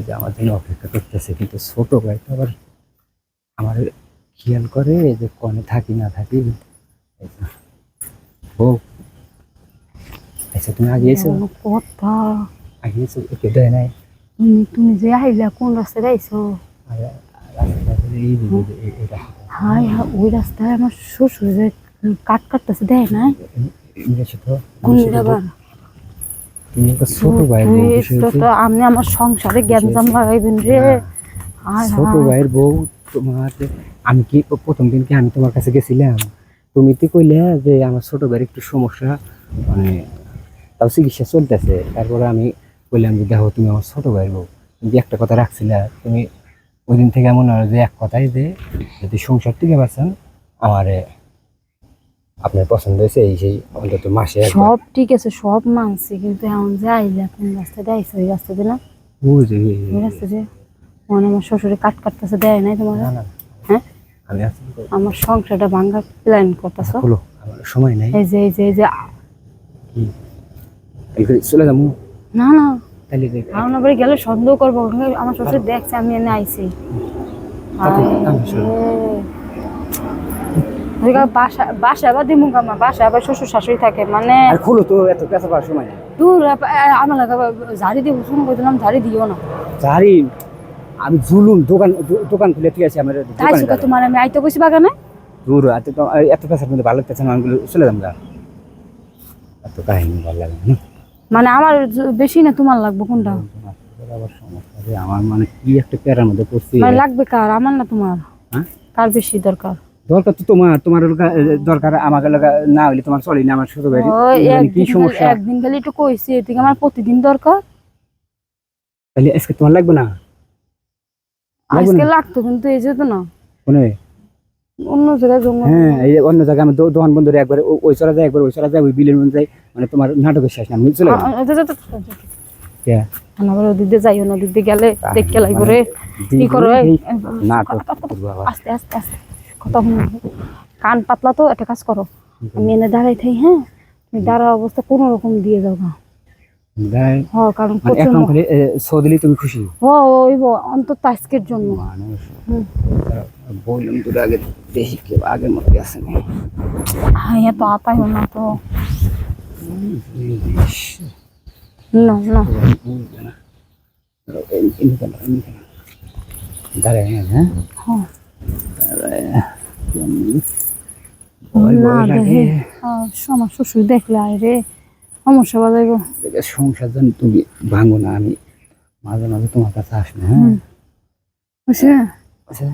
যে আমার জন্য অপেক্ষা করতেছে, কিন্তু ছোট ভাই তো আবার আমার খেয়াল করে যে কনে থাকি না থাকি। ও আচ্ছা, তুমি আগে এসো, কথা আগে এসো, ওকে দেয় নাই। তুমি যে আইলা কোন রাস্তায় আইছো? হাই হ্যাঁ, ওই রাস্তায় আমার শ্বশুর যে কাটতেছে দেয় নাই কোন আবার তুমি একটা ছোট ভাই বউ, তো আপনি আমার সংসারে গ্যাঞ্জাম লাগাইবেন রে। ছোট ভাইয়ের বউ তোমার। আমি কি প্রথম দিন কি আমি তোমার কাছে গেছিলাম, তুমি তো কইলে যে আমার ছোট ভাইয়ের একটু সমস্যা, মানে তাও চিকিৎসা চলতেছে। তারপরে আমি বললাম যে দেখো তুমি আমার ছোট ভাইয়ের বউ, তুমি যে একটা কথা রাখছিলা, তুমি ওই দিন থেকে এমন হয় যে এক কথাই যে যদি সংসার থেকে বাঁচান আমার আপনার পছন্দ হয়েছে এই সেই অন্তত মাসে সব ঠিক আছে, সব মানছি, কিন্তু এখন যে আইলা কোন রাস্তায় আইছো? ওই রাস্তা দিয়ে না? ওই রাস্তা দিয়ে মানে আমার শ্বশুরে কাটতেছে দেয় নাই তোমার? হ্যাঁ, আমি আমার সংসারটা ভাঙার প্ল্যান করতেছ? আমার সময় নাই। এই যে এই যে এই যে চলে যাবো না না, তাহলে কারণ আবার গেলে সন্দেহ করবো, আমার শ্বশুর দেখছে আমি এনে আইছি। বাসা আবার দিমু গামা, বাসা আবার শ্বশুর শাশুড়ি থাকে মানে। খুলো তো, এত পেঁচা পাওয়ার সময় নেই। দূর আমার লাগা ঝাড়ি দিয়ে শুরু করে দিলাম, ঝাড়ি দিও না। ঝাড়ি আমি জুলুম দোকান দোকান খুলে ঠিক আছে আমার তাই সুখা তোমার আমি আইতে কইছি বাগানে। দূর এত পেঁচার মধ্যে ভালো লাগতেছে না, আমি চলে যাম গা। এত কাহিনী ভালো লাগে না মানে আমার বেশি না তোমার লাগবে কোনটা? আবার সমস্যা যে আমার মানে কি একটা প্যারার মধ্যে পড়ছি। মানে লাগবে কার, আমার না তোমার? হ্যাঁ, কার বেশি দরকার? দরকার তো তোমার দরকার আমাকে না হইলে তোমার চলে না। আমার ছোট ভাই কি সমস্যা? একদিন খালি একটু কইছি, এদিকে আমার প্রতিদিন দরকার। তাহলে আজকে তোমার লাগবে না? আজকে লাগতো, কিন্তু এই যেত না কোনে অন্য জায়গায় জঙ্গল। হ্যাঁ, এই অন্য জায়গায় আমি দোকান বন্ধুরে একবার ওই চলা যায়, একবার ওই চলা যায়, ওই বিলের মধ্যে যাই, মানে তোমার নাটকের শেষ না। আমি চলে আবার ওদিক দিয়ে যাইও না, ওদিক দিয়ে গেলে দেখতে লাগবে রে। কি করো নাটক? আস্তে আস্তে আস্তে কথা কান পাতলা তো, একটা কাজ করো, আমি এনে দাঁড়াই থাই। হ্যাঁ, তুমি দাঁড়া অবস্থা কোন রকম দিয়ে যাও না। কারণ তুমি খুশি অন্তত আজকের জন্য বললাম তোর আগে দেখি কেউ আগের মতো আছে না। হ্যাঁ, এত আতাই না তো না না দাঁড়ায়। হ্যাঁ আমার শ্বশুর দেখলে আরে সমস্যা বাজাইব। সংসার যেন তুমি ভাঙো না, আমি মাঝে মাঝে তোমার কাছে আসবে। হ্যাঁ, আচ্ছা